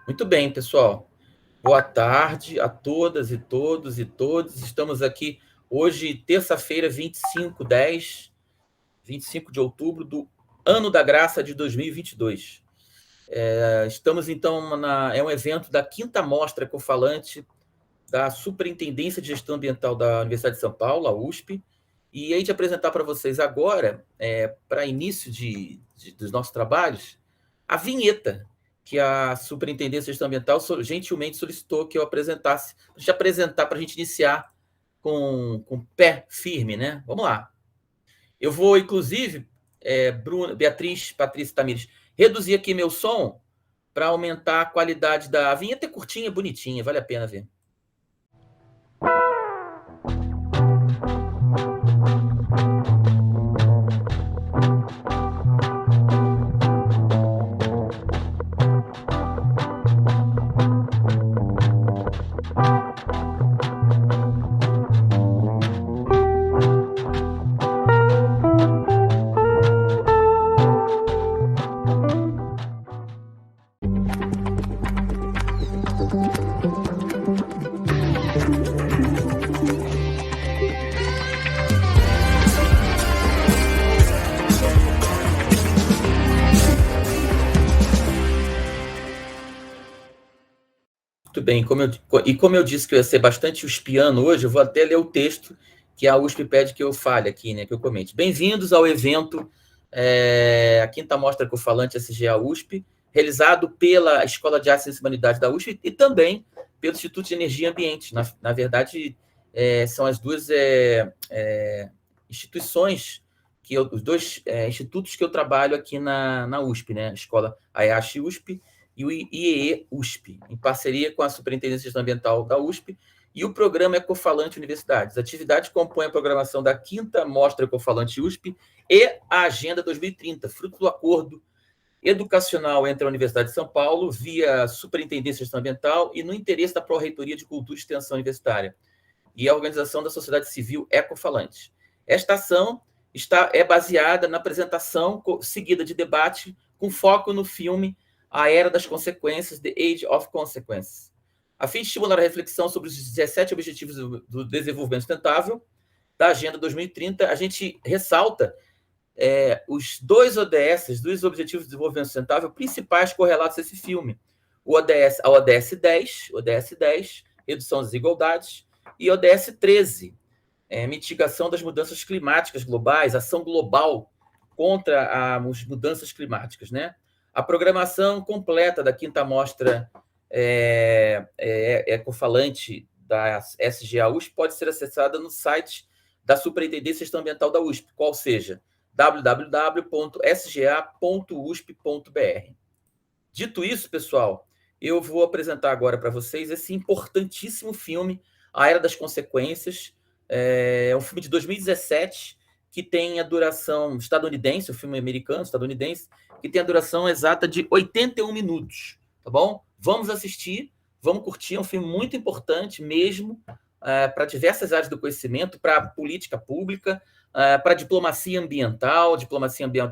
Muito bem, pessoal. Boa tarde a todas e todos e todos. Estamos aqui hoje, terça-feira, 25 de outubro do ano da graça de 2022. Estamos, então, é um evento da quinta mostra ecofalante da Superintendência de Gestão Ambiental da Universidade de São Paulo, a USP, e hei de apresentar para vocês agora, para início dos nossos trabalhos, a vinheta que a Superintendência de Gestão Ambiental gentilmente solicitou que eu apresentasse, para a gente iniciar com pé firme, né? Vamos lá. Eu vou, inclusive, Patrícia Tamires, reduzir aqui meu som para aumentar a qualidade da... A vinheta é curtinha, bonitinha, vale a pena ver. Muito bem, como eu disse que eu ia ser bastante uspiano hoje, eu vou até ler o texto que a USP pede que eu fale aqui, né, que eu comente. Bem-vindos ao evento, a quinta mostra ecofalante SGA USP, realizado pela Escola de Artes e Humanidades da USP e também pelo Instituto de Energia e Ambiente. Na verdade, são as duas instituições, os dois institutos que eu trabalho aqui na USP, né, a escola AEASH USP e o IEE USP, em parceria com a Superintendência de Gestão Ambiental da USP e o Programa Ecofalante Universidades. A atividade compõe a programação da quinta Mostra Ecofalante USP e a Agenda 2030, fruto do acordo educacional entre a Universidade de São Paulo, via Superintendência de Gestão Ambiental e no interesse da Pró-Reitoria de Cultura e Extensão Universitária e a Organização da Sociedade Civil Ecofalante. Esta ação é baseada na apresentação seguida de debate com foco no filme A Era das Consequências, The Age of Consequences, a fim de estimular a reflexão sobre os 17 Objetivos do Desenvolvimento Sustentável da Agenda 2030. A gente ressalta os dois ODS, dos Objetivos de Desenvolvimento Sustentável, principais correlatos a esse filme. A ODS 10, redução das desigualdades, e a ODS 13, mitigação das mudanças climáticas globais, ação global contra as mudanças climáticas, né? A programação completa da quinta mostra ecofalante da SGA USP pode ser acessada no site da Superintendência de Gestão Ambiental da USP, qual seja www.sga.usp.br. Dito isso, pessoal, eu vou apresentar agora para vocês esse importantíssimo filme, A Era das Consequências. É um filme de 2017 que tem a duração estadunidense, o filme americano, estadunidense, que tem a duração exata de 81 minutos, tá bom? Vamos assistir, vamos curtir, é um filme muito importante mesmo, para diversas áreas do conhecimento, para a política pública, para a diplomacia ambiental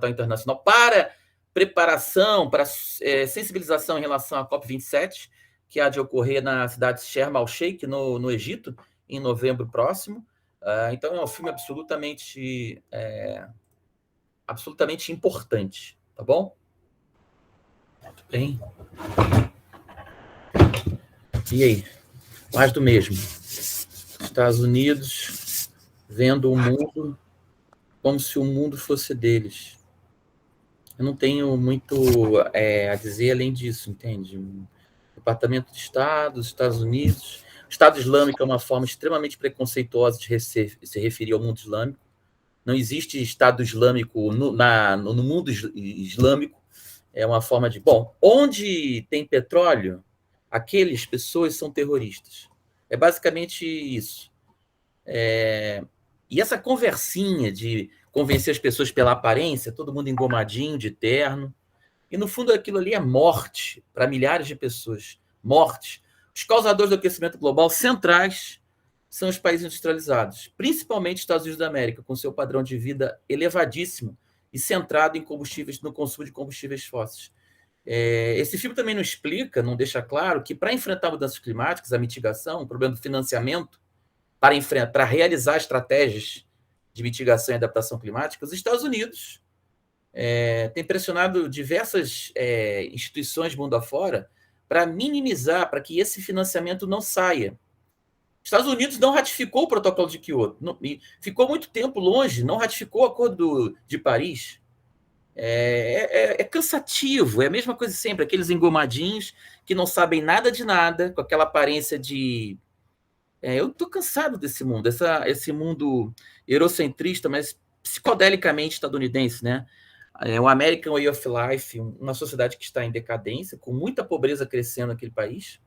internacional, para preparação, para sensibilização em relação à COP27, que há de ocorrer na cidade de Sharm el-Sheikh, no Egito, em novembro próximo. Então, é um filme absolutamente importante, tá bom? Muito bem. E aí? Mais do mesmo. Estados Unidos vendo o mundo como se o mundo fosse deles. Eu não tenho muito a dizer além disso, entende? Departamento de Estado, Estados Unidos. O Estado Islâmico é uma forma extremamente preconceituosa de se referir ao mundo islâmico. Não existe Estado Islâmico no mundo islâmico. É uma forma de... Bom, onde tem petróleo, aquelas pessoas são terroristas. É basicamente isso. E essa conversinha de convencer as pessoas pela aparência, todo mundo engomadinho, de terno, e no fundo aquilo ali é morte para milhares de pessoas. Morte. Os causadores do aquecimento global centrais são os países industrializados, principalmente os Estados Unidos da América, com seu padrão de vida elevadíssimo e centrado em combustíveis, no consumo de combustíveis fósseis. Esse filme também não explica, não deixa claro que para enfrentar mudanças climáticas, a mitigação, o problema do financiamento, para realizar estratégias de mitigação e adaptação climática, os Estados Unidos têm pressionado diversas instituições mundo afora para minimizar, para que esse financiamento não saia. Os Estados Unidos não ratificou o protocolo de Kyoto, ficou muito tempo longe, não ratificou o Acordo de Paris. É cansativo, é a mesma coisa sempre, aqueles engomadinhos que não sabem nada de nada, com aquela aparência de... eu estou cansado desse mundo, esse mundo eurocentrista, mas psicodelicamente estadunidense, né? O American Way of Life, uma sociedade que está em decadência, com muita pobreza crescendo naquele país.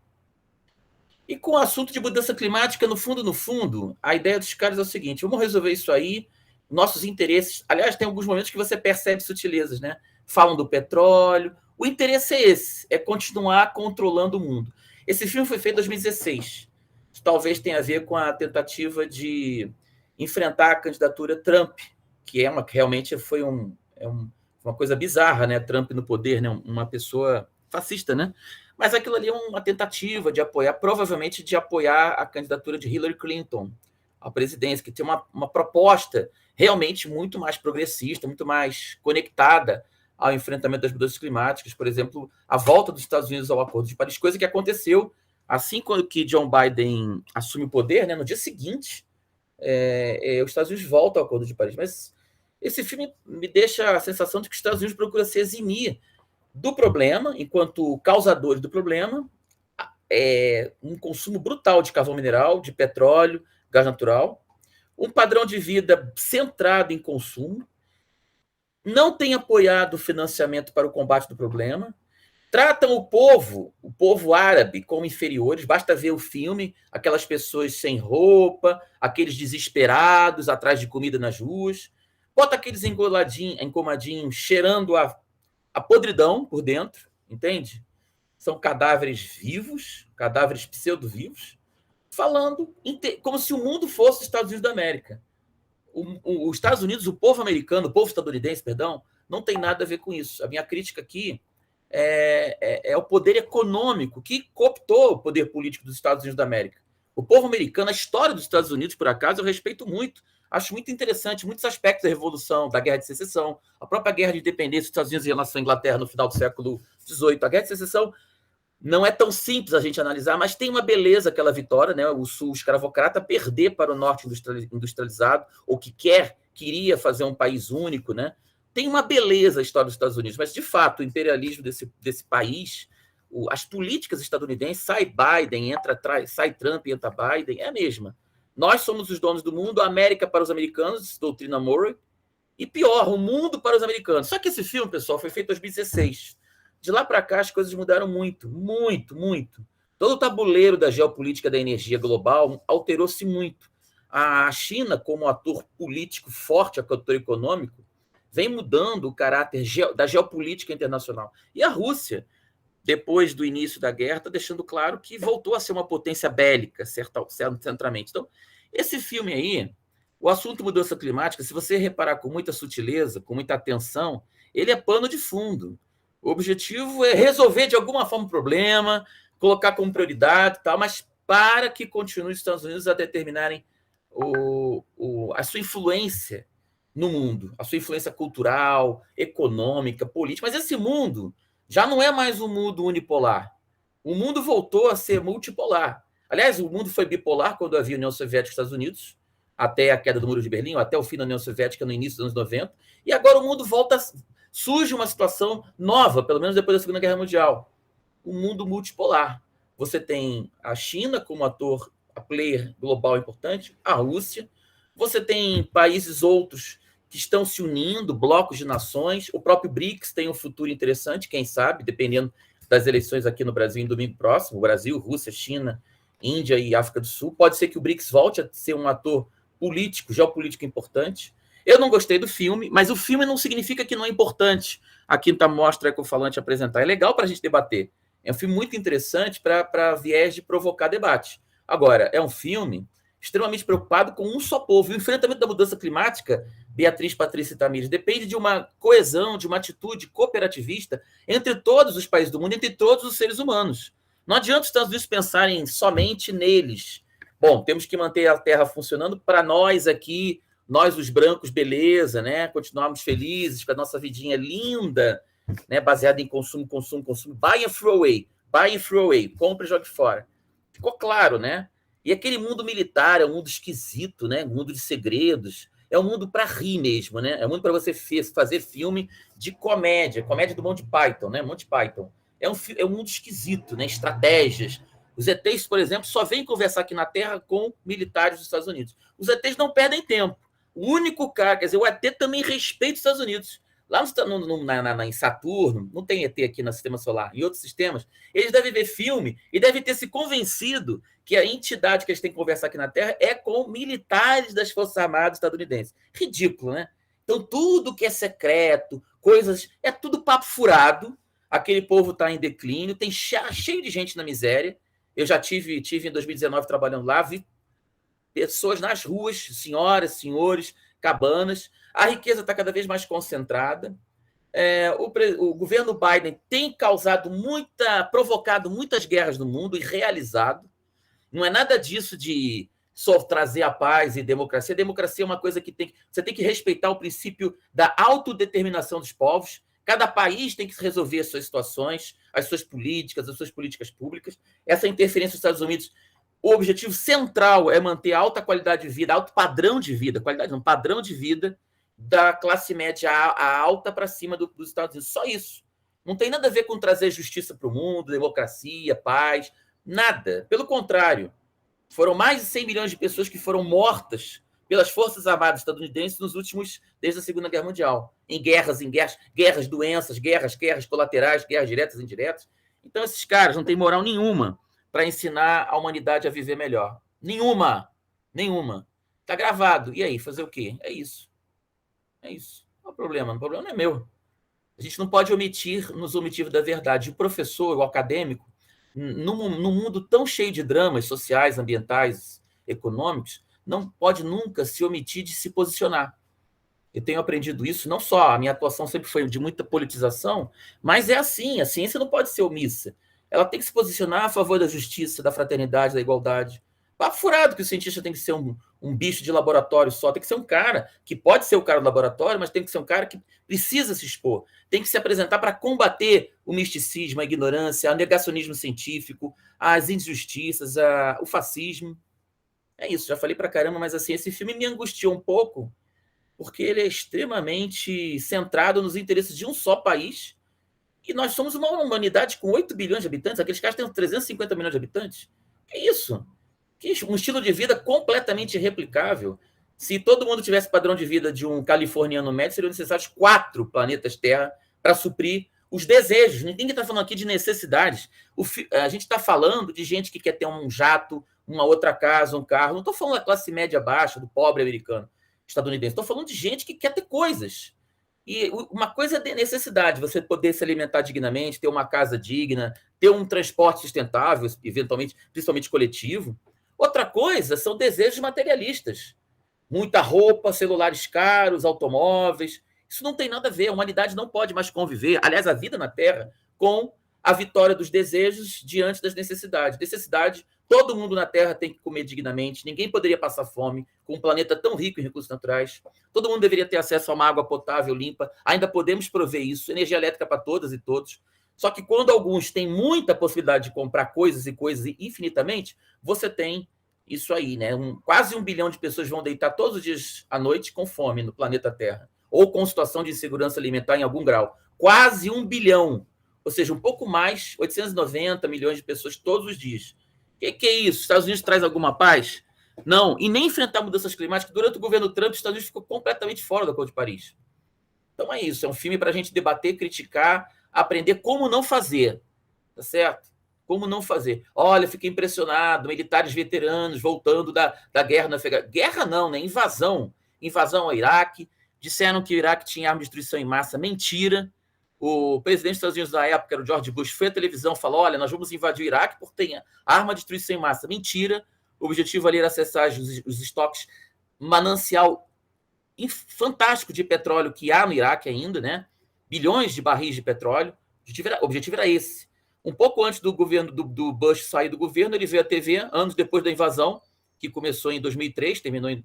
E com o assunto de mudança climática, no fundo, a ideia dos caras é o seguinte: vamos resolver isso aí, nossos interesses. Aliás, tem alguns momentos que você percebe sutilezas, né? Falam do petróleo. O interesse é esse, é continuar controlando o mundo. Esse filme foi feito em 2016. Isso talvez tenha a ver com a tentativa de enfrentar a candidatura Trump, que realmente foi uma coisa bizarra, né? Trump no poder, né? Uma pessoa fascista, né? Mas aquilo ali é uma tentativa de apoiar, provavelmente de apoiar a candidatura de Hillary Clinton à presidência, que tem uma proposta realmente muito mais progressista, muito mais conectada ao enfrentamento das mudanças climáticas. Por exemplo, a volta dos Estados Unidos ao Acordo de Paris, coisa que aconteceu assim que John Biden assume o poder, né? No dia seguinte, os Estados Unidos voltam ao Acordo de Paris. Mas esse filme me deixa a sensação de que os Estados Unidos procuram se eximir do problema, enquanto causadores do problema, um consumo brutal de carvão mineral, de petróleo, gás natural, um padrão de vida centrado em consumo, não tem apoiado o financiamento para o combate do problema, tratam o povo árabe, como inferiores. Basta ver o filme, aquelas pessoas sem roupa, aqueles desesperados atrás de comida nas ruas, bota aqueles engomadinhos cheirando a podridão por dentro, entende? São cadáveres vivos, cadáveres pseudo-vivos, falando como se o mundo fosse os Estados Unidos da América. Os Estados Unidos, o povo americano, o povo estadunidense, perdão, não tem nada a ver com isso. A minha crítica aqui é o poder econômico que cooptou o poder político dos Estados Unidos da América. O povo americano, a história dos Estados Unidos, por acaso, eu respeito muito. Acho muito interessante muitos aspectos da Revolução, da Guerra de Secessão, a própria Guerra de Independência dos Estados Unidos em relação à Inglaterra no final do século XVIII. A Guerra de Secessão não é tão simples a gente analisar, mas tem uma beleza aquela vitória, né? O sul escravocrata perder para o norte industrializado, ou queria fazer um país único, né? Tem uma beleza a história dos Estados Unidos, mas, de fato, o imperialismo desse país, as políticas estadunidenses, sai Biden, sai Trump, entra Biden, é a mesma. Nós somos os donos do mundo, a América para os americanos, doutrina Monroe, e pior, o mundo para os americanos. Só que esse filme, pessoal, foi feito em 2016. De lá para cá, as coisas mudaram muito, muito, muito. Todo o tabuleiro da geopolítica da energia global alterou-se muito. A China, como ator político forte, ator econômico, vem mudando o caráter da geopolítica internacional. E a Rússia, depois do início da guerra, está deixando claro que voltou a ser uma potência bélica, centralmente. Então, esse filme aí, o assunto mudança climática, se você reparar com muita sutileza, com muita atenção, ele é pano de fundo. O objetivo é resolver de alguma forma o problema, colocar como prioridade e tal, mas para que continue os Estados Unidos a determinarem a sua influência no mundo, a sua influência cultural, econômica, política. Mas esse mundo já não é mais um mundo unipolar. O mundo voltou a ser multipolar. Aliás, o mundo foi bipolar quando havia União Soviética e Estados Unidos, até a queda do Muro de Berlim, até o fim da União Soviética no início dos anos 90. E agora o mundo surge uma situação nova, pelo menos depois da Segunda Guerra Mundial. Um mundo multipolar. Você tem a China como a player global importante, a Rússia. Você tem países outros que estão se unindo, blocos de nações. O próprio BRICS tem um futuro interessante, quem sabe, dependendo das eleições aqui no Brasil em domingo próximo. Brasil, Rússia, China, Índia e África do Sul. Pode ser que o BRICS volte a ser um ator político, geopolítico importante. Eu não gostei do filme, mas o filme não significa que não é importante a Quinta Mostra Ecofalante apresentar. É legal para a gente debater. É um filme muito interessante para viés de provocar debate. Agora, é um filme extremamente preocupado com um só povo. E o enfrentamento da mudança climática Beatriz, Patrícia e Tamires, depende de uma coesão, de uma atitude cooperativista entre todos os países do mundo, entre todos os seres humanos. Não adianta os Estados Unidos pensarem somente neles. Bom, temos que manter a Terra funcionando para nós aqui, nós os brancos, beleza, né? Continuarmos felizes com a nossa vidinha linda, né? Baseada em consumo, consumo, consumo. Buy and throw away. Buy and throw away. Compre e jogue fora. Ficou claro, né? E aquele mundo militar é um mundo esquisito, né? Um mundo de segredos. É um mundo para rir mesmo, né? É um mundo para você fazer filme de comédia do Monty Python, né? Monty Python. É um mundo esquisito, né? Estratégias. Os ETs, por exemplo, só vêm conversar aqui na Terra com militares dos Estados Unidos. Os ETs não perdem tempo. O único cara, quer dizer, o ET também respeita os Estados Unidos. Lá em Saturno, não tem ET aqui no Sistema Solar, em outros sistemas, eles devem ver filme e devem ter se convencido que a entidade que eles têm que conversar aqui na Terra é com militares das Forças Armadas estadunidenses. Ridículo, né? Então, tudo que é secreto, coisas, é tudo papo furado. Aquele povo está em declínio, tem cheio de gente na miséria. Eu já tive em 2019 trabalhando lá, vi pessoas nas ruas, senhoras, senhores, cabanas. A riqueza está cada vez mais concentrada. O governo Biden tem provocado muitas guerras no mundo e realizado. Não é nada disso de só trazer a paz e democracia. A democracia é uma coisa que você tem que respeitar o princípio da autodeterminação dos povos. Cada país tem que resolver as suas situações, as suas políticas públicas. Essa interferência dos Estados Unidos, o objetivo central é manter alta qualidade de vida, alto padrão de vida, qualidade não, padrão de vida da classe média alta para cima dos Estados Unidos. Só isso. Não tem nada a ver com trazer justiça para o mundo, democracia, paz, nada. Pelo contrário, foram mais de 100 milhões de pessoas que foram mortas pelas Forças Armadas estadunidenses desde a Segunda Guerra Mundial, em guerras, doenças, guerras colaterais, guerras diretas e indiretas. Então, esses caras não têm moral nenhuma para ensinar a humanidade a viver melhor. Nenhuma. Está gravado. E aí, fazer o quê? É isso. Não é o problema não é meu. A gente não pode nos omitir da verdade. O professor, o acadêmico, num mundo tão cheio de dramas sociais, ambientais, econômicos, não pode nunca se omitir de se posicionar. Eu tenho aprendido isso, não só a minha atuação sempre foi de muita politização, mas é assim, a ciência não pode ser omissa. Ela tem que se posicionar a favor da justiça, da fraternidade, da igualdade. Papo furado que o cientista tem que ser um bicho de laboratório só, tem que ser um cara que pode ser o cara do laboratório, mas tem que ser um cara que precisa se expor, tem que se apresentar para combater o misticismo, a ignorância, o negacionismo científico, as injustiças, o fascismo. É isso, já falei para caramba, mas assim, esse filme me angustiou um pouco, porque ele é extremamente centrado nos interesses de um só país, e nós somos uma humanidade com 8 bilhões de habitantes, aqueles caras têm 350 milhões de habitantes. Que isso? Um estilo de vida completamente irreplicável. Se todo mundo tivesse padrão de vida de um californiano médio, seriam necessários 4 planetas Terra para suprir os desejos. Ninguém está falando aqui de necessidades. A gente está falando de gente que quer ter um jato, uma outra casa, um carro. Não estou falando da classe média baixa, do pobre americano, estadunidense. Estou falando de gente que quer ter coisas. E uma coisa é necessidade, você poder se alimentar dignamente, ter uma casa digna, ter um transporte sustentável, eventualmente, principalmente coletivo. Outra coisa são desejos materialistas. Muita roupa, celulares caros, automóveis. Isso não tem nada a ver. A humanidade não pode mais conviver, aliás, a vida na Terra, com a vitória dos desejos diante das necessidades. Necessidade, todo mundo na Terra tem que comer dignamente, ninguém poderia passar fome com um planeta tão rico em recursos naturais. Todo mundo deveria ter acesso a uma água potável, limpa. Ainda podemos prover isso, energia elétrica para todas e todos. Só que quando alguns têm muita possibilidade de comprar coisas e coisas infinitamente, você tem isso aí, né? Quase 1 bilhão de pessoas vão deitar todos os dias à noite com fome no planeta Terra, ou com situação de insegurança alimentar em algum grau. Quase 1 bilhão, ou seja, um pouco mais, 890 milhões de pessoas todos os dias. O que é isso? Os Estados Unidos traz alguma paz? Não, e nem enfrentar mudanças climáticas. Durante o governo Trump, os Estados Unidos ficou completamente fora do Acordo de Paris. Então é isso, é um filme para a gente debater, criticar, aprender como não fazer, tá certo? Como não fazer. Olha, fiquei impressionado, militares veteranos voltando da guerra na Afeganistão. Guerra não, né? Invasão ao Iraque. Disseram que o Iraque tinha arma de destruição em massa. Mentira. O presidente dos Estados Unidos da época, era o George Bush, foi à televisão e falou, olha, nós vamos invadir o Iraque porque tem arma de destruição em massa. Mentira. O objetivo ali era acessar os estoques manancial fantástico de petróleo que há no Iraque ainda, né? Bilhões de barris de petróleo. O objetivo era esse. Um pouco antes do governo do Bush sair do governo, ele veio à TV, anos depois da invasão, que começou em 2003, terminou em...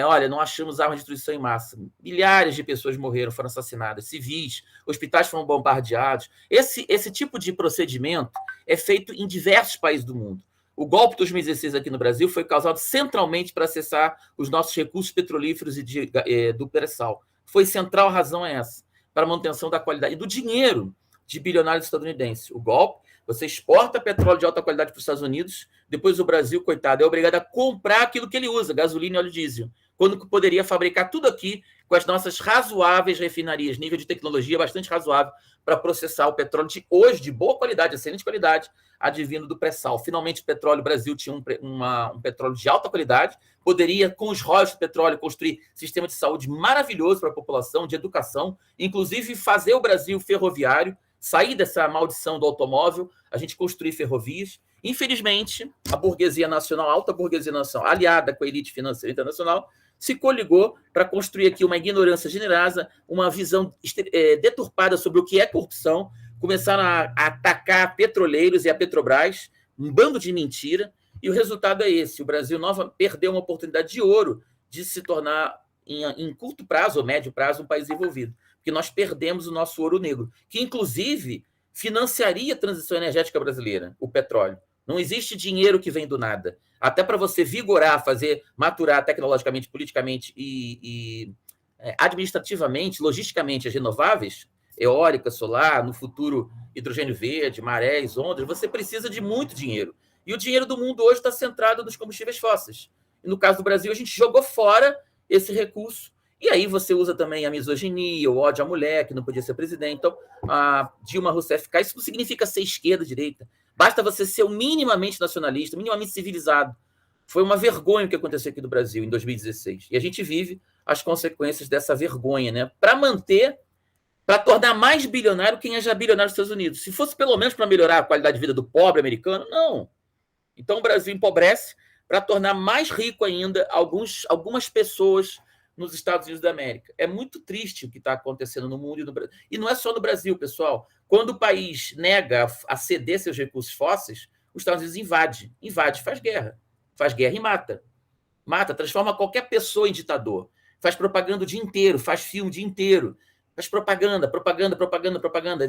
olha, não achamos armas de destruição em massa. Milhares de pessoas morreram, foram assassinadas, civis, hospitais foram bombardeados. Esse tipo de procedimento é feito em diversos países do mundo. O golpe de 2016 aqui no Brasil foi causado centralmente para acessar os nossos recursos petrolíferos e do pré-sal. Foi central, a razão é essa, para a manutenção da qualidade e do dinheiro de bilionários estadunidenses. O golpe, você exporta petróleo de alta qualidade para os Estados Unidos, depois o Brasil, coitado, é obrigado a comprar aquilo que ele usa, gasolina e óleo diesel, quando poderia fabricar tudo aqui com as nossas razoáveis refinarias, nível de tecnologia bastante razoável para processar o petróleo de hoje, de boa qualidade, excelente qualidade, advindo do pré-sal. Finalmente, o petróleo, o Brasil tinha um petróleo de alta qualidade, poderia, com os royalties do petróleo, construir sistema de saúde maravilhoso para a população, de educação, inclusive fazer o Brasil ferroviário, sair dessa maldição do automóvel, a gente construir ferrovias. Infelizmente, a burguesia nacional, a alta burguesia nacional, aliada com a elite financeira internacional, se coligou para construir aqui uma ignorância generosa, uma visão deturpada sobre o que é corrupção, começaram a atacar petroleiros e a Petrobras, um bando de mentira, e o resultado é esse. O Brasil perdeu uma oportunidade de ouro de se tornar, em curto prazo ou médio prazo, um país desenvolvido. Porque nós perdemos o nosso ouro negro, que, inclusive, financiaria a transição energética brasileira, o petróleo. Não existe dinheiro que vem do nada. Até para você vigorar, maturar tecnologicamente, politicamente e administrativamente, logisticamente as renováveis, eólica, solar, no futuro hidrogênio verde, marés, ondas, você precisa de muito dinheiro. E o dinheiro do mundo hoje está centrado nos combustíveis fósseis. E no caso do Brasil, a gente jogou fora esse recurso. E aí você usa também a misoginia, o ódio à mulher, que não podia ser presidente. Então, a Dilma Rousseff cai. Isso não significa ser esquerda, direita. Basta você ser minimamente nacionalista, minimamente civilizado. Foi uma vergonha o que aconteceu aqui no Brasil em 2016. E a gente vive as consequências dessa vergonha, né? Para tornar mais bilionário quem é já bilionário nos Estados Unidos. Se fosse pelo menos para melhorar a qualidade de vida do pobre americano, não. Então o Brasil empobrece para tornar mais rico ainda algumas pessoas nos Estados Unidos da América. É muito triste o que está acontecendo no mundo e no Brasil. E não é só no Brasil, pessoal. Quando o país nega a ceder seus recursos fósseis, os Estados Unidos invade, faz guerra e mata. Transforma qualquer pessoa em ditador. Faz propaganda o dia inteiro, faz filme o dia inteiro. Faz propaganda,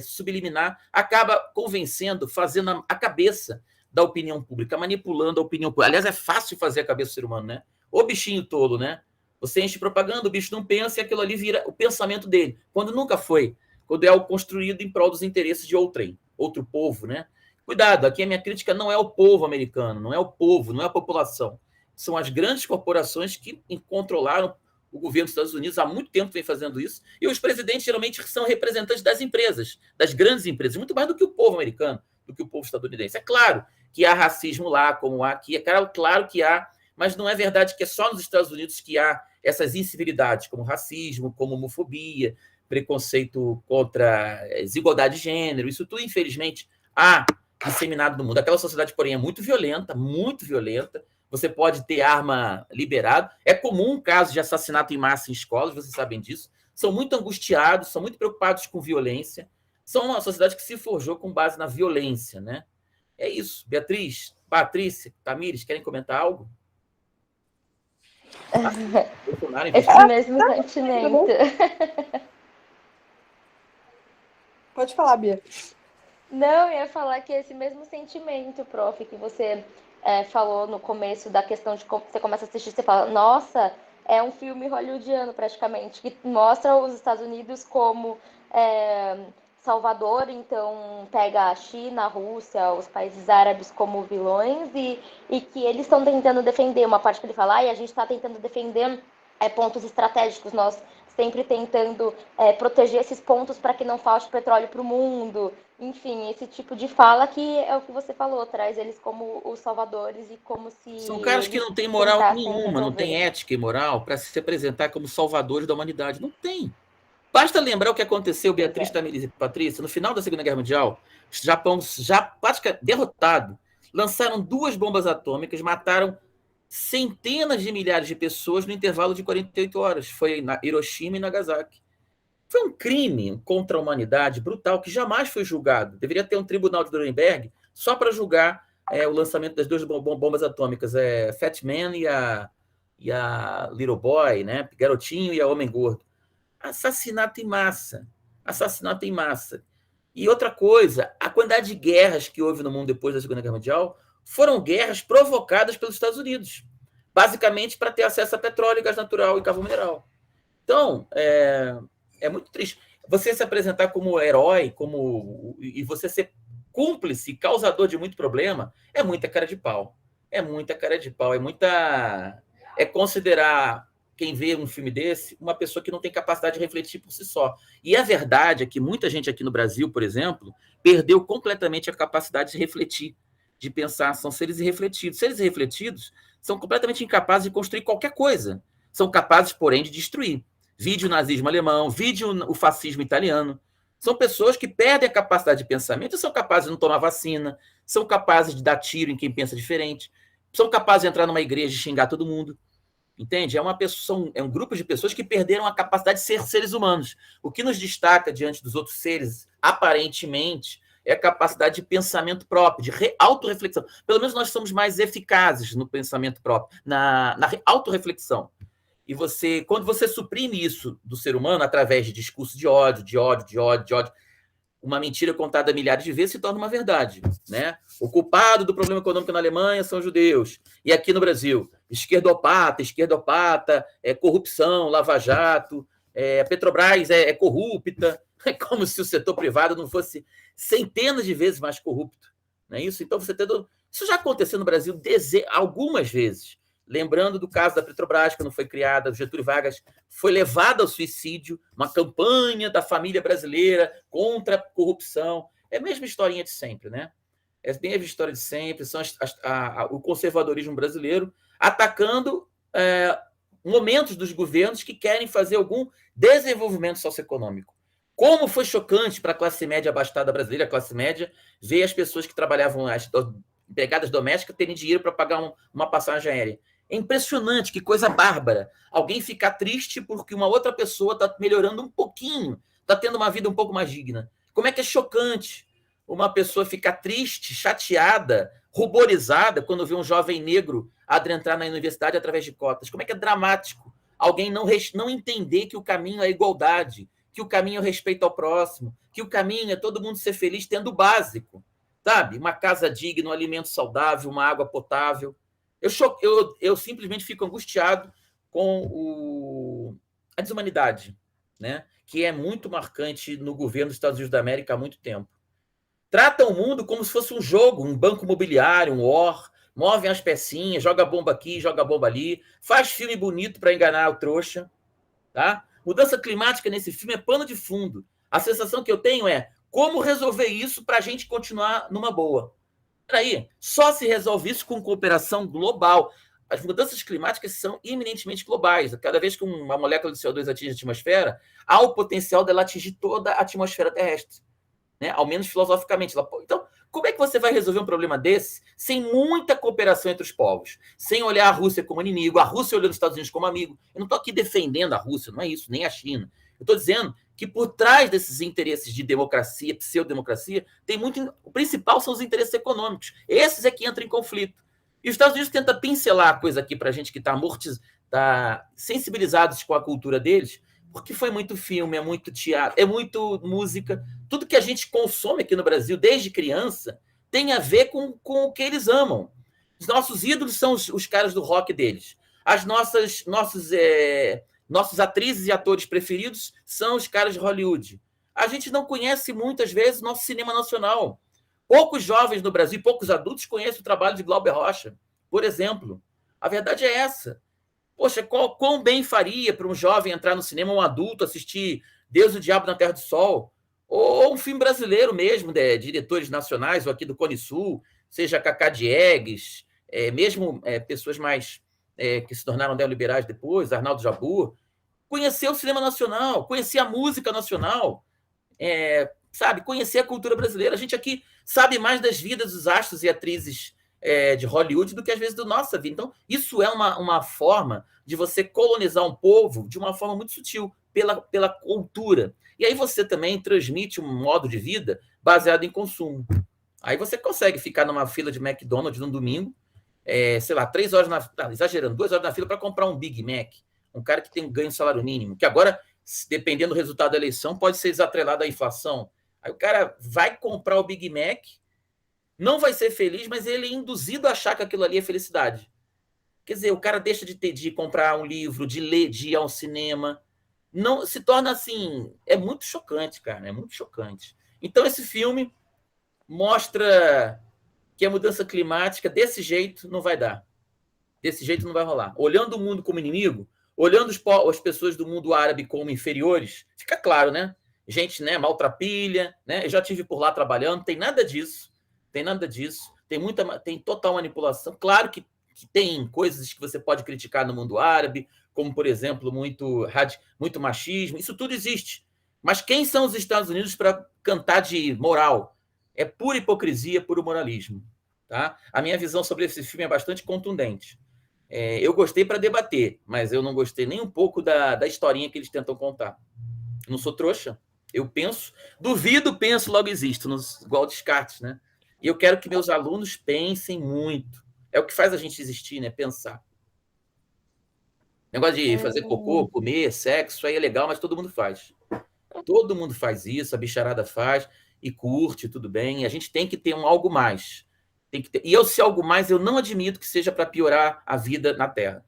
subliminar, acaba convencendo, fazendo a cabeça da opinião pública, manipulando a opinião pública. Aliás, é fácil fazer a cabeça do ser humano, né? O bichinho tolo, né? Você enche propaganda, o bicho não pensa e aquilo ali vira o pensamento dele. Quando nunca foi. Quando é algo construído em prol dos interesses de outro povo, né? Cuidado, aqui a minha crítica não é o povo americano, não é o povo, não é a população. São as grandes corporações que controlaram o governo dos Estados Unidos há muito tempo vem fazendo isso, e os presidentes geralmente são representantes das empresas, das grandes empresas, muito mais do que o povo americano, do que o povo estadunidense. É claro que há racismo lá, como há aqui, claro que há, mas não é verdade que é só nos Estados Unidos que há essas incivilidades, como racismo, como homofobia, preconceito contra desigualdade de gênero, isso tudo, infelizmente, há disseminado no mundo. Aquela sociedade, porém, é muito violenta, você pode ter arma liberada. É comum um caso de assassinato em massa em escolas, vocês sabem disso. São muito angustiados, são muito preocupados com violência. São uma sociedade que se forjou com base na violência, né? É isso. Beatriz, Patrícia, Tamires, querem comentar algo? Esse mesmo sentimento. Pode falar, Bia. Não, eu ia falar que esse mesmo sentimento, prof, que você falou no começo da questão de como você começa a assistir, você fala, nossa, é um filme hollywoodiano praticamente, que mostra os Estados Unidos como Salvador, então pega a China, a Rússia, os países árabes como vilões e que eles estão tentando defender, uma parte que ele fala, a gente está tentando defender pontos estratégicos, nós sempre tentando proteger esses pontos para que não falte petróleo para o mundo. Enfim, esse tipo de fala que é o que você falou, traz eles como os salvadores e como se... São caras que não têm moral nenhuma, não têm ética e moral para se apresentar como salvadores da humanidade. Não tem. Basta lembrar o que aconteceu, Beatriz, Tamires e Patrícia, no final da Segunda Guerra Mundial, o Japão já praticamente derrotado, lançaram 2 bombas atômicas, mataram centenas de milhares de pessoas no intervalo de 48 horas. Foi na Hiroshima e Nagasaki. Foi um crime contra a humanidade brutal que jamais foi julgado. Deveria ter um tribunal de Nuremberg só para julgar o lançamento das duas bombas atômicas, Fat Man e a Little Boy, né? Garotinho e a Homem Gordo. Assassinato em massa. Assassinato em massa. E outra coisa, a quantidade de guerras que houve no mundo depois da Segunda Guerra Mundial foram guerras provocadas pelos Estados Unidos, basicamente para ter acesso a petróleo, gás natural e carvão mineral. Então, é muito triste. Você se apresentar como herói, e você ser cúmplice, causador de muito problema, é muita cara de pau. É muita cara de pau, é considerar quem vê um filme desse uma pessoa que não tem capacidade de refletir por si só. E a verdade é que muita gente aqui no Brasil, por exemplo, perdeu completamente a capacidade de refletir, de pensar. São seres irrefletidos. Seres irrefletidos são completamente incapazes de construir qualquer coisa. São capazes, porém, de destruir. Vide o nazismo alemão, vide o fascismo italiano. São pessoas que perdem a capacidade de pensamento e são capazes de não tomar vacina, são capazes de dar tiro em quem pensa diferente, são capazes de entrar numa igreja e xingar todo mundo. Entende? É um grupo de pessoas que perderam a capacidade de ser seres humanos. O que nos destaca diante dos outros seres, aparentemente, é a capacidade de pensamento próprio, de autorreflexão. Pelo menos nós somos mais eficazes no pensamento próprio, na autorreflexão. E quando você suprime isso do ser humano através de discurso de ódio, uma mentira contada milhares de vezes se torna uma verdade, né? O culpado do problema econômico na Alemanha são judeus. E aqui no Brasil, esquerdopata, corrupção, lava-jato, a Petrobras é corrupta, é como se o setor privado não fosse centenas de vezes mais corrupto. Não é isso? Então, isso já aconteceu no Brasil algumas vezes. Lembrando do caso da Petrobras, quando foi criada, o Getúlio Vargas foi levado ao suicídio, uma campanha da família brasileira contra a corrupção. É a mesma historinha de sempre, né? É a mesma história de sempre, são o conservadorismo brasileiro atacando momentos dos governos que querem fazer algum desenvolvimento socioeconômico. Como foi chocante para a classe média abastada brasileira, a classe média, ver as pessoas que trabalhavam, as empregadas domésticas, terem dinheiro para pagar uma passagem aérea. É impressionante, que coisa bárbara. Alguém ficar triste porque uma outra pessoa está melhorando um pouquinho, está tendo uma vida um pouco mais digna. Como é que é chocante uma pessoa ficar triste, chateada, ruborizada quando vê um jovem negro adentrar na universidade através de cotas? Como é que é dramático alguém não entender que o caminho é a igualdade, que o caminho é o respeito ao próximo, que o caminho é todo mundo ser feliz tendo o básico, sabe? Uma casa digna, um alimento saudável, uma água potável. Eu simplesmente fico angustiado com a desumanidade, né? Que é muito marcante no governo dos Estados Unidos da América há muito tempo. Tratam o mundo como se fosse um jogo, um banco imobiliário, um war, movem as pecinhas, joga bomba aqui, joga bomba ali, faz filme bonito para enganar o trouxa. Tá? Mudança climática nesse filme é pano de fundo. A sensação que eu tenho é como resolver isso para a gente continuar numa boa. Peraí, só se resolve isso com cooperação global. As mudanças climáticas são eminentemente globais. Cada vez que uma molécula de CO2 atinge a atmosfera, há o potencial dela atingir toda a atmosfera terrestre, né? Ao menos filosoficamente. Então, como é que você vai resolver um problema desse sem muita cooperação entre os povos? Sem olhar a Rússia como inimigo, a Rússia olhando os Estados Unidos como amigo. Eu não estou aqui defendendo a Rússia, não é isso, nem a China. Eu estou dizendo que por trás desses interesses de democracia, pseudodemocracia, tem muito. O principal são os interesses econômicos. Esses é que entram em conflito. E os Estados Unidos tentam pincelar a coisa aqui para a gente que está sensibilizados com a cultura deles, porque foi muito filme, é muito teatro, é muito música. Tudo que a gente consome aqui no Brasil, desde criança, tem a ver com o que eles amam. Os nossos ídolos são os caras do rock deles. Nossos atrizes e atores preferidos são os caras de Hollywood. A gente não conhece muitas vezes nosso cinema nacional. Poucos jovens no Brasil, poucos adultos conhecem o trabalho de Glauber Rocha, por exemplo. A verdade é essa. Poxa, quão bem faria para um jovem entrar no cinema, um adulto, assistir Deus e o Diabo na Terra do Sol, ou um filme brasileiro mesmo, de diretores nacionais, ou aqui do Cone Sul, seja Cacá Diegues, mesmo pessoas mais que se tornaram neoliberais depois, Arnaldo Jabur, conhecer o cinema nacional, conhecer a música nacional, sabe, conhecer a cultura brasileira. A gente aqui sabe mais das vidas dos astros e atrizes de Hollywood do que às vezes do nossa vida. Então, isso é uma forma de você colonizar um povo de uma forma muito sutil, pela cultura. E aí você também transmite um modo de vida baseado em consumo. Aí você consegue ficar numa fila de McDonald's no domingo, sei lá, 3 horas exagerando, 2 horas na fila para comprar um Big Mac. Um cara que tem um ganho salário mínimo, que agora, dependendo do resultado da eleição, pode ser desatrelado à inflação. Aí o cara vai comprar o Big Mac, não vai ser feliz, mas ele é induzido a achar que aquilo ali é felicidade. Quer dizer, o cara deixa de comprar um livro, de ler, de ir ao cinema. Não se torna assim. É muito chocante, cara. É muito chocante. Então, esse filme mostra que a mudança climática, desse jeito, não vai dar. Desse jeito não vai rolar. Olhando o mundo como inimigo, olhando as pessoas do mundo árabe como inferiores, fica claro, né? Gente, né, maltrapilha, né? Eu já estive por lá trabalhando, tem nada disso. Tem nada disso. Tem total manipulação. Claro que tem coisas que você pode criticar no mundo árabe, como, por exemplo, muito machismo. Isso tudo existe. Mas quem são os Estados Unidos para cantar de moral? É pura hipocrisia, puro moralismo. Tá? A minha visão sobre esse filme é bastante contundente. Eu gostei para debater, mas eu não gostei nem um pouco da historinha que eles tentam contar. Não sou trouxa. Eu penso, duvido, penso, logo existo, igual Descartes, né? E eu quero que meus alunos pensem muito. É o que faz a gente existir, né? Pensar. Negócio de fazer cocô, comer, sexo, aí é legal, mas todo mundo faz. Todo mundo faz isso, a bicharada faz, e curte, tudo bem. E a gente tem que ter um algo mais. E esse algo mais eu não admito que seja para piorar a vida na Terra.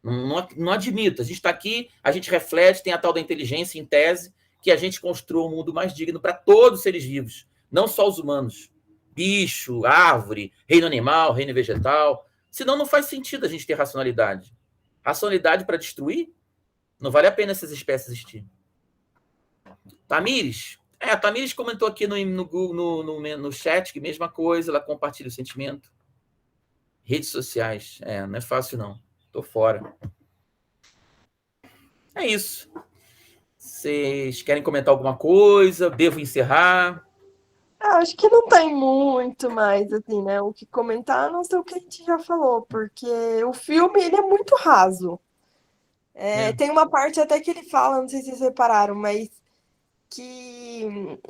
Não admito. A gente está aqui, a gente reflete, tem a tal da inteligência em tese, que a gente construa um mundo mais digno para todos os seres vivos, não só os humanos. Bicho, árvore, reino animal, reino vegetal. Senão não faz sentido a gente ter racionalidade. Racionalidade para destruir? Não vale a pena essas espécies existirem. Tamires? A Tamires comentou aqui no chat que mesma coisa, ela compartilha o sentimento. Redes sociais. Não é fácil, não. Tô fora. É isso. Vocês querem comentar alguma coisa? Devo encerrar? Acho que não tem muito mais, assim, né? O que comentar, a não ser o que a gente já falou, porque o filme, ele é muito raso. Tem uma parte até que ele fala, não sei se vocês repararam, mas que...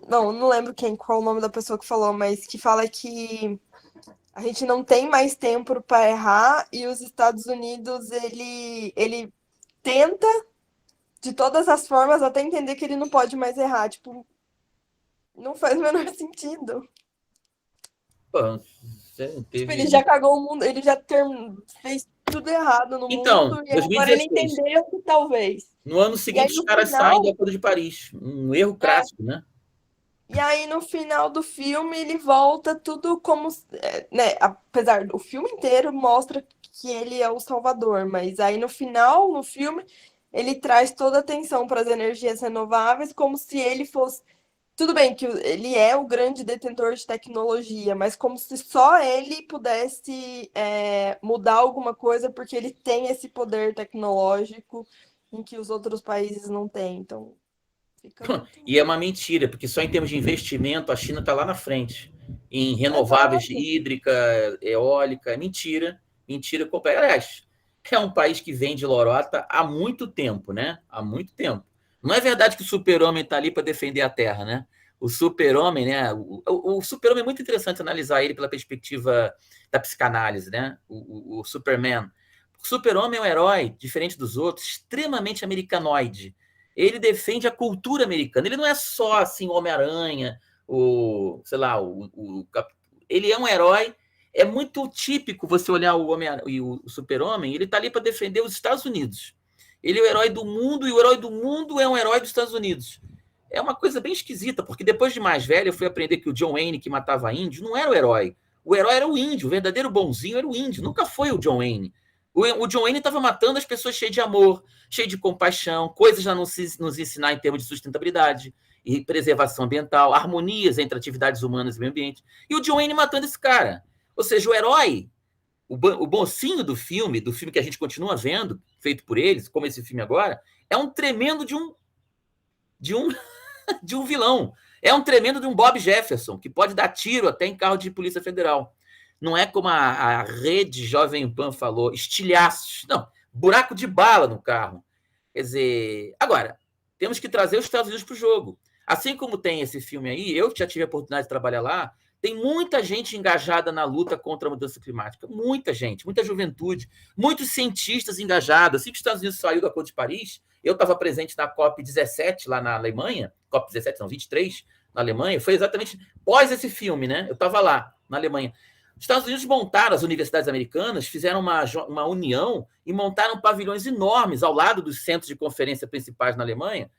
não lembro qual o nome da pessoa que falou, mas que fala que a gente não tem mais tempo para errar e os Estados Unidos, ele tenta de todas as formas até entender que ele não pode mais errar. Tipo, não faz o menor sentido. Pô, você não teve... Tipo, ele já cagou o mundo, ele já fez tudo errado no mundo e agora ele entendeu que talvez. No ano seguinte, os caras saem do Acordo de Paris. Um erro clássico, né? E aí, no final do filme, ele volta tudo como... né? Apesar do filme inteiro mostra que ele é o salvador, mas aí no final, no filme, ele traz toda a atenção para as energias renováveis, como se ele fosse... Tudo bem que ele é o grande detentor de tecnologia, mas como se só ele pudesse mudar alguma coisa, porque ele tem esse poder tecnológico em que os outros países não têm. Então, E é uma mentira, porque só em termos de investimento a China está lá na frente. Em renováveis, hídrica, eólica, mentira. Mentira completa. Aliás, é um país que vem de lorota há muito tempo, né? Há muito tempo. Não é verdade que o super-homem está ali para defender a Terra, né? O super-homem, né? O super-homem é muito interessante analisar ele pela perspectiva da psicanálise, né? O Superman. O super-homem é um herói, diferente dos outros, extremamente americanoide. Ele defende a cultura americana. Ele não é só assim o Homem-Aranha, ele é um herói. É muito típico você olhar o Super-Homem, ele está ali para defender os Estados Unidos. Ele é o herói do mundo e o herói do mundo é um herói dos Estados Unidos. É uma coisa bem esquisita, porque depois de mais velho eu fui aprender que o John Wayne, que matava índio, não era o herói. O herói era o índio, o verdadeiro bonzinho era o índio, nunca foi o John Wayne. O John Wayne estava matando as pessoas cheias de amor, cheias de compaixão, coisas a nos ensinar em termos de sustentabilidade e preservação ambiental, harmonias entre atividades humanas e meio ambiente. E o John Wayne matando esse cara. Ou seja, o herói, o mocinho do filme que a gente continua vendo, feito por eles, como esse filme agora, é um tremendo de um vilão. É um tremendo de um Bob Jefferson, que pode dar tiro até em carro de Polícia Federal. não é como a rede Jovem Pan falou, estilhaços. Não, buraco de bala no carro. Quer dizer, agora, temos que trazer os Estados Unidos para o jogo. Assim como tem esse filme aí, eu já tive a oportunidade de trabalhar lá, tem muita gente engajada na luta contra a mudança climática. Muita gente, muita juventude, muitos cientistas engajados. Assim que os Estados Unidos saiu do Acordo de Paris, eu estava presente na COP17 lá na Alemanha, COP17 não, 23 na Alemanha, foi exatamente pós esse filme, né? Eu estava lá, na Alemanha. Os Estados Unidos montaram, as universidades americanas fizeram uma união e montaram pavilhões enormes ao lado dos centros de conferência principais na Alemanha,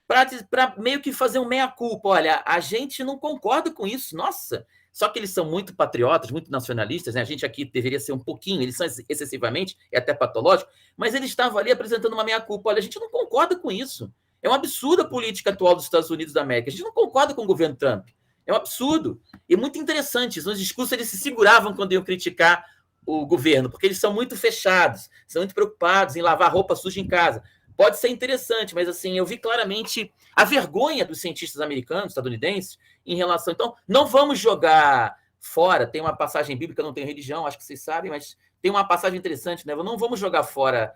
para meio que fazer um meia-culpa. Olha, a gente não concorda com isso, nossa. Só que eles são muito patriotas, muito nacionalistas, né? A gente aqui deveria ser um pouquinho, eles são excessivamente, é até patológico, mas eles estavam ali apresentando uma meia-culpa. Olha, a gente não concorda com isso. É um absurdo a política atual dos Estados Unidos da América. A gente não concorda com o governo Trump. É um absurdo. E muito interessante. Nos discursos eles se seguravam quando iam criticar o governo, porque eles são muito fechados, são muito preocupados em lavar roupa suja em casa. Pode ser interessante, mas assim, eu vi claramente a vergonha dos cientistas americanos, estadunidenses, em relação... Então, não vamos jogar fora, tem uma passagem bíblica, eu não tenho religião, acho que vocês sabem, mas tem uma passagem interessante, né? Não vamos jogar fora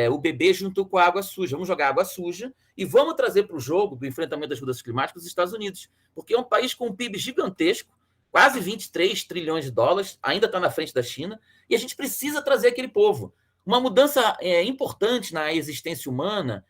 o bebê junto com a água suja, vamos jogar água suja e vamos trazer para o jogo do enfrentamento das mudanças climáticas os Estados Unidos, porque é um país com um PIB gigantesco, quase 23 trilhões de dólares, ainda está na frente da China, e a gente precisa trazer aquele povo. Uma mudança importante na existência humana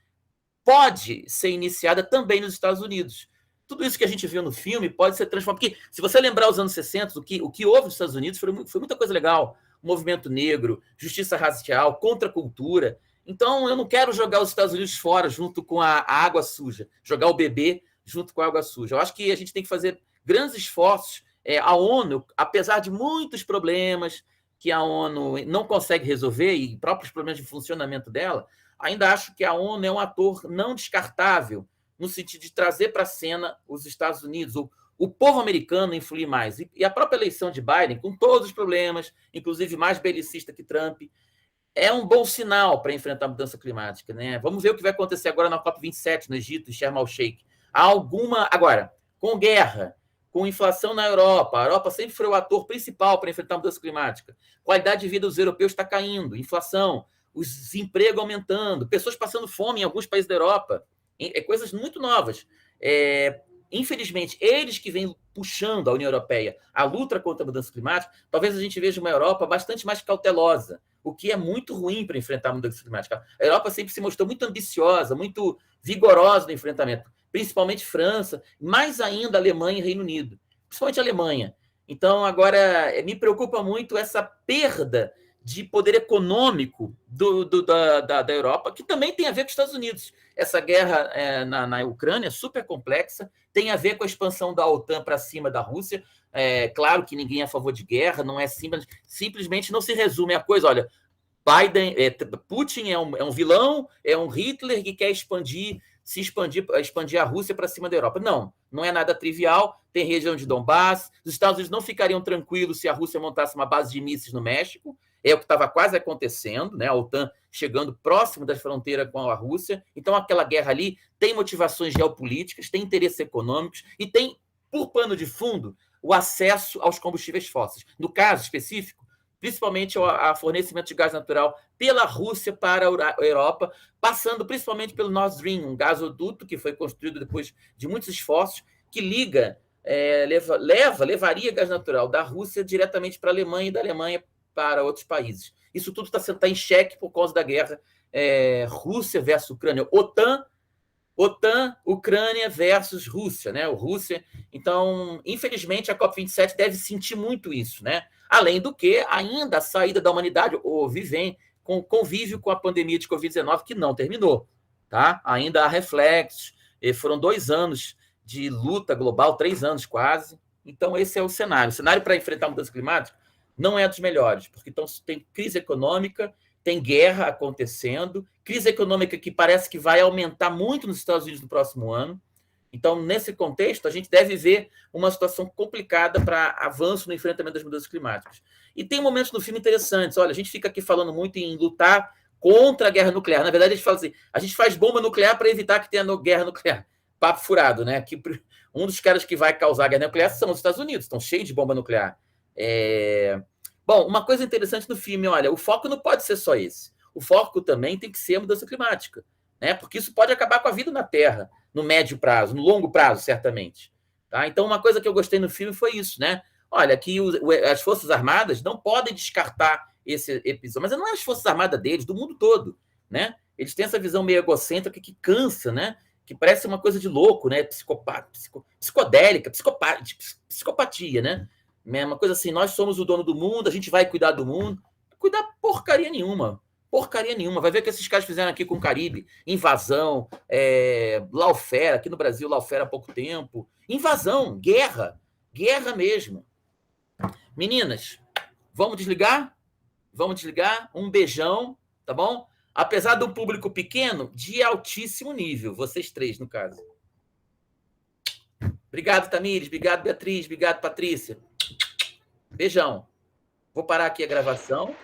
pode ser iniciada também nos Estados Unidos. Tudo isso que a gente viu no filme pode ser transformado. Porque, se você lembrar os anos 60, o que houve nos Estados Unidos foi muita coisa legal. Movimento negro, justiça racial, contracultura. Então, eu não quero jogar os Estados Unidos fora junto com a água suja, jogar o bebê junto com a água suja. Eu acho que a gente tem que fazer grandes esforços. A ONU, apesar de muitos problemas que a ONU não consegue resolver e próprios problemas de funcionamento dela, ainda acho que a ONU é um ator não descartável no sentido de trazer para a cena os Estados Unidos, o povo americano influir mais. E a própria eleição de Biden, com todos os problemas, inclusive mais belicista que Trump, é um bom sinal para enfrentar a mudança climática, né? Vamos ver o que vai acontecer agora na COP27, no Egito, em Sharm el-Sheikh. Agora, com guerra, com inflação na Europa. A Europa sempre foi o ator principal para enfrentar a mudança climática. Qualidade de vida dos europeus está caindo, inflação, o desemprego aumentando, pessoas passando fome em alguns países da Europa. Coisas muito novas. Infelizmente, eles que vêm puxando a União Europeia a luta contra a mudança climática, talvez a gente veja uma Europa bastante mais cautelosa, o que é muito ruim para enfrentar a mudança climática. A Europa sempre se mostrou muito ambiciosa, muito vigorosa no enfrentamento, principalmente França, mais ainda Alemanha e Reino Unido, principalmente a Alemanha. Então, agora, me preocupa muito essa perda de poder econômico da Europa, que também tem a ver com os Estados Unidos. Essa guerra na Ucrânia é super complexa, tem a ver com a expansão da OTAN para cima da Rússia. Claro que ninguém é a favor de guerra, não é simplesmente não se resume a coisa. Olha, Putin é um vilão, é um Hitler que quer expandir a Rússia para cima da Europa. Não é nada trivial, tem região de Donbass, os Estados Unidos não ficariam tranquilos se a Rússia montasse uma base de mísseis no México, é o que estava quase acontecendo, né? A OTAN chegando próximo da fronteira com a Rússia. Então, aquela guerra ali tem motivações geopolíticas, tem interesses econômicos e tem, por pano de fundo, o acesso aos combustíveis fósseis. No caso específico, principalmente a fornecimento de gás natural pela Rússia para a Europa, passando principalmente pelo Nord Stream, um gasoduto que foi construído depois de muitos esforços, que levaria gás natural da Rússia diretamente para a Alemanha e da Alemanha para outros países. Isso tudo está em xeque por causa da guerra Rússia versus Ucrânia. OTAN, Ucrânia versus Rússia, né? Então, infelizmente, a COP27 deve sentir muito isso, né? Além do que, ainda a saída da humanidade, com convívio com a pandemia de Covid-19, que não terminou, tá? Ainda há reflexos, foram 2 anos de luta global, 3 anos quase. Então, esse é o cenário. O cenário para enfrentar a mudança climática não é dos melhores, porque então tem crise econômica, tem guerra acontecendo, crise econômica que parece que vai aumentar muito nos Estados Unidos no próximo ano. Então, nesse contexto, a gente deve ver uma situação complicada para avanço no enfrentamento das mudanças climáticas. E tem momentos no filme interessantes. Olha, a gente fica aqui falando muito em lutar contra a guerra nuclear. Na verdade, a gente fala assim, a gente faz bomba nuclear para evitar que tenha guerra nuclear. Papo furado, né? Que um dos caras que vai causar a guerra nuclear são os Estados Unidos, estão cheios de bomba nuclear. Bom, uma coisa interessante no filme, olha, o foco não pode ser só esse. O foco também tem que ser a mudança climática, né? Porque isso pode acabar com a vida na Terra, no médio prazo, no longo prazo, certamente. Tá? Então, uma coisa que eu gostei no filme foi isso, né? Olha, que as Forças Armadas não podem descartar esse episódio, mas não é as Forças Armadas deles, do mundo todo, né? Eles têm essa visão meio egocêntrica que cansa, né? Que parece uma coisa de louco, né? Psicodélica, psicopatia, né? Uma coisa assim, nós somos o dono do mundo, a gente vai cuidar do mundo. Cuidar porcaria nenhuma. Porcaria nenhuma. Vai ver o que esses caras fizeram aqui com o Caribe. Invasão, lawfare, aqui no Brasil, lawfare há pouco tempo. Invasão, guerra. Guerra mesmo. Meninas, vamos desligar? Vamos desligar? Um beijão, tá bom? Apesar de um público pequeno, de altíssimo nível. Vocês três, no caso. Obrigado, Tamires. Obrigado, Beatriz. Obrigado, Patrícia. Beijão. Vou parar aqui a gravação.